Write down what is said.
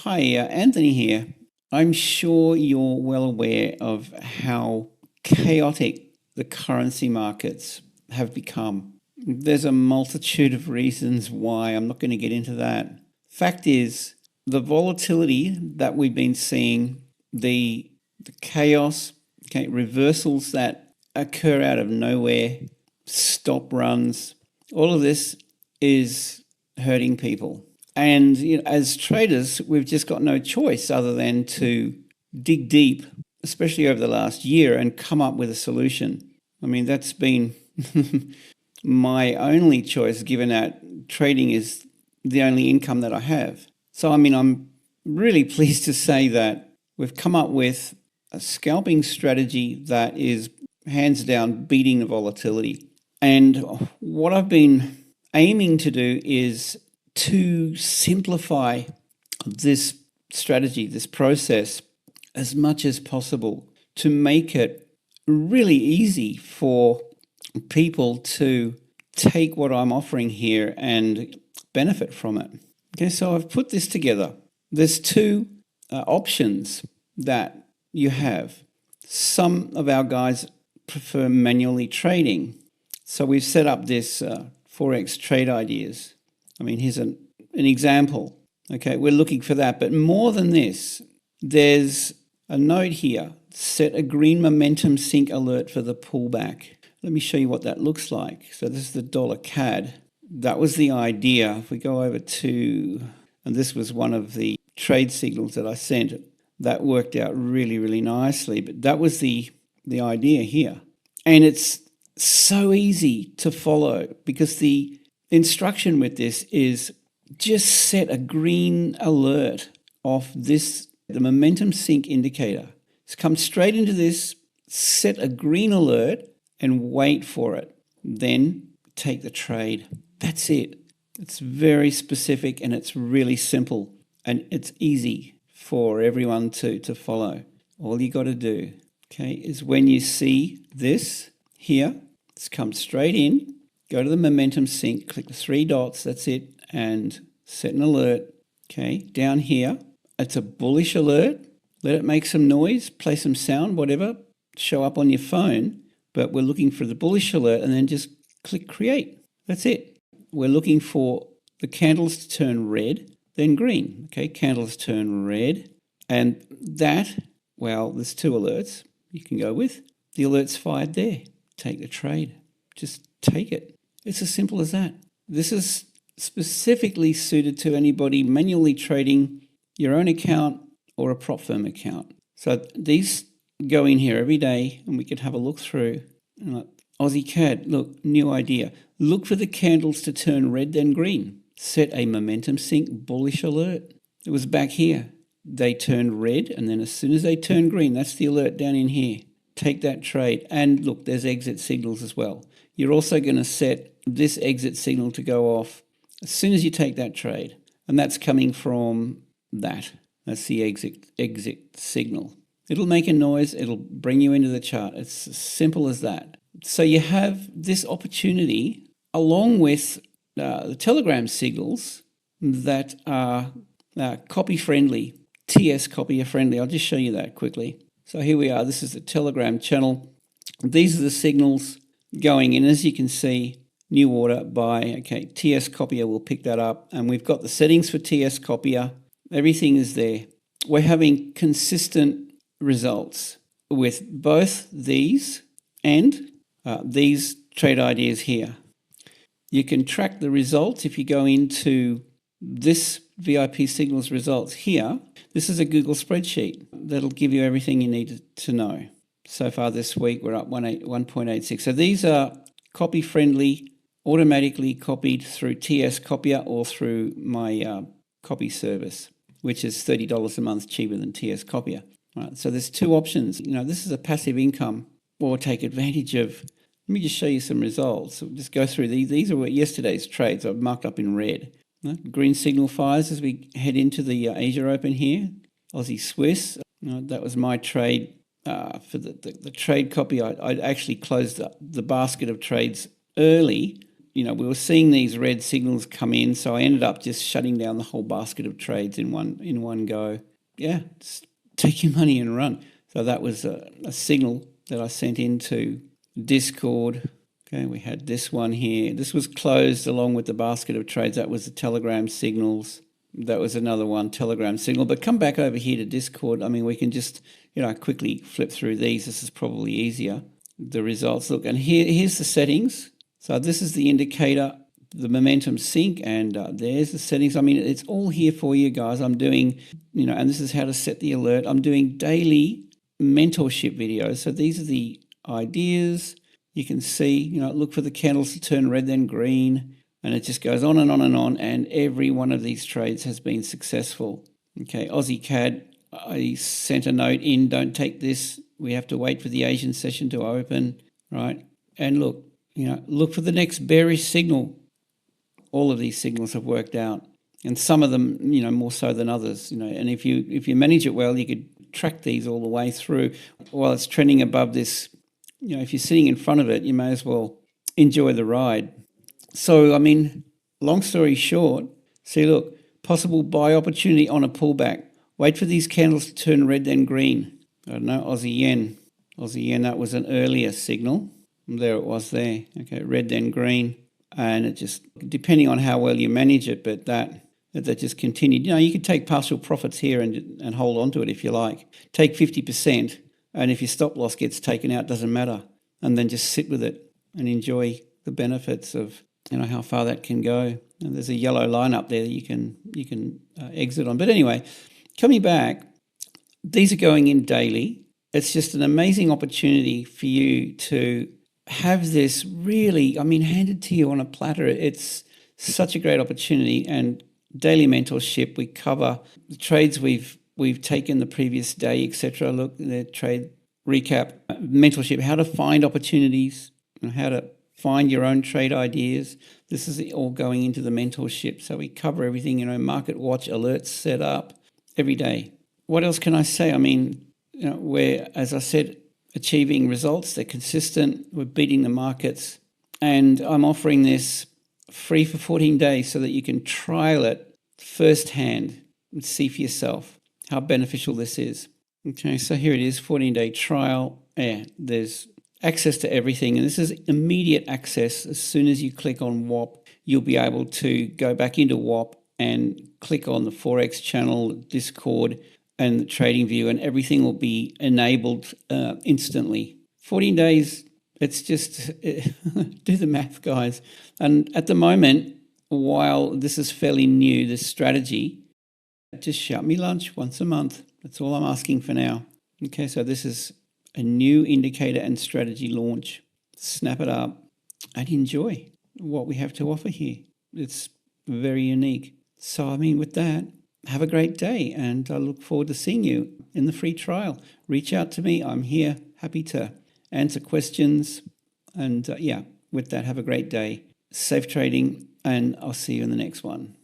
Hi, Anthony here. I'm sure you're well aware of how chaotic the currency markets have become. There's a multitude of reasons why. I'm not going to get into that. Fact is, the volatility that we've been seeing, the chaos, reversals that occur out of nowhere, stop runs, all of this is hurting people. And as traders, we've just got no choice other than to dig deep, especially over the last year, and come up with a solution. I mean, that's been my only choice, given that trading is the only income that I have. So, I'm really pleased to say that we've come up with a scalping strategy that is hands down beating the volatility. And what I've been aiming to do is to simplify this strategy, this process, as much as possible to make it really easy for people to take what I'm offering here and benefit from it. Okay, so I've put this together. There's two options that you have. Some of our guys prefer manually trading. So we've set up this Forex trade ideas. Here's an example. Okay, we're looking for that. But more than this, there's a note here. Set a green momentum sync alert for the pullback. Let me show you what that looks like. So this is the dollar CAD. That was the idea. If we go over to, and this was one of the trade signals that I sent, that worked out really, really nicely. But that was the idea here. And it's so easy to follow because the instruction with this is just set a green alert off this, the momentum sync indicator. Just come straight into this, set a green alert and wait for it. Then take the trade. That's it. It's very specific and it's really simple and it's easy for everyone to follow. All you got to do, is when you see this here, just come straight in, go to the momentum sync, click the three dots, that's it, and set an alert. Down here, it's a bullish alert. Let it make some noise, play some sound, whatever, show up on your phone. But we're looking for the bullish alert and then just click create. That's it. We're looking for the candles to turn red, then green. Candles turn red. And that, well, there's two alerts you can go with. The alert's fired there. Take the trade. Just take it. It's as simple as that. This is specifically suited to anybody manually trading your own account or a prop firm account. So these go in here every day and we can have a look through. Aussie CAD, look, new idea. Look for the candles to turn red then green. Set a momentum sync bullish alert. It was back here. They turned red and then as soon as they turn green, that's the alert down in here. Take that trade. And look, there's exit signals as well. You're also going to set this exit signal to go off as soon as you take that trade. And that's coming from that. That's the exit signal. It'll make a noise. It'll bring you into the chart. It's as simple as that. So you have this opportunity along with the Telegram signals that are copy friendly, TS copier friendly. I'll just show you that quickly. So here we are. This is the Telegram channel. These are the signals going in. As you can see, new order buy. TS copier will pick that up. And we've got the settings for TS copier. Everything is there. We're having consistent results with both these and these trade ideas here. You can track the results if you go into this VIP signals results here. This is a Google spreadsheet that'll give you everything you need to know. So far this week, we're up 1.86. So these are copy friendly, automatically copied through TS Copier or through my copy service, which is $30 a month cheaper than TS Copier. Right, so there's two options. This is a passive income or take advantage of. Let me just show you some results. So just go through these. These are yesterday's trades. I've marked up in red. Green signal fires as we head into the Asia Open here. Aussie Swiss. That was my trade for the trade copy. I actually closed the basket of trades early we were seeing these red signals come in, so I ended up just shutting down the whole basket of trades in one go. Yeah, just take your money and run. So that was a signal that I sent into Discord. Okay, we had this one here. This was closed along with the basket of trades. That was the Telegram signals. That was another one, Telegram signal. But come back over here to Discord. I mean, we can just, quickly flip through these. This is probably easier. The results. Look, and here's the settings. So this is the indicator, the momentum sync, and there's the settings. I mean, it's all here for you guys. I'm doing, and this is how to set the alert. I'm doing daily mentorship videos. So these are the ideas. You can see, look for the candles to turn red, then green, and it just goes on and on and on, and every one of these trades has been successful. Okay, Aussie CAD, I sent a note in, don't take this. We have to wait for the Asian session to open, right? And look, look for the next bearish signal. All of these signals have worked out, and some of them, more so than others, and if you manage it well, you could track these all the way through while it's trending above this. If you're sitting in front of it, you may as well enjoy the ride. So, I mean, long story short, see, look, possible buy opportunity on a pullback. Wait for these candles to turn red, then green. I don't know, Aussie yen. Aussie yen, that was an earlier signal. There it was there. Okay, red, then green. And it just, depending on how well you manage it, but that just continued. You could take partial profits here and hold on to it if you like. Take 50%. And if your stop loss gets taken out, doesn't matter. And then just sit with it and enjoy the benefits of how far that can go. And there's a yellow line up there that you can exit on. But anyway, coming back, these are going in daily. It's just an amazing opportunity for you to have this really, handed to you on a platter. It's such a great opportunity. And daily mentorship, we cover the trades we've taken the previous day, etc. Look, the trade recap, mentorship, how to find opportunities, how to find your own trade ideas. This is all going into the mentorship. So we cover everything, market watch, alerts set up every day. What else can I say? We're, as I said, achieving results. They're consistent. We're beating the markets. And I'm offering this free for 14 days so that you can trial it firsthand and see for yourself how beneficial this is. Okay, so here it is, 14-day trial. Yeah, there's access to everything, and this is immediate access. As soon as you click on WAP, you'll be able to go back into WAP and click on the Forex channel, Discord, and the TradingView, and everything will be enabled instantly. 14 days, it's just, do the math, guys. And at the moment, while this is fairly new, this strategy, just shout me lunch once a month. That's all I'm asking for now. Okay, so this is a new indicator and strategy launch. Snap it up and enjoy what we have to offer here. It's very unique. So, with that, have a great day, and I look forward to seeing you in the free trial. Reach out to me. I'm here, happy to answer questions. And with that, have a great day. Safe trading, and I'll see you in the next one.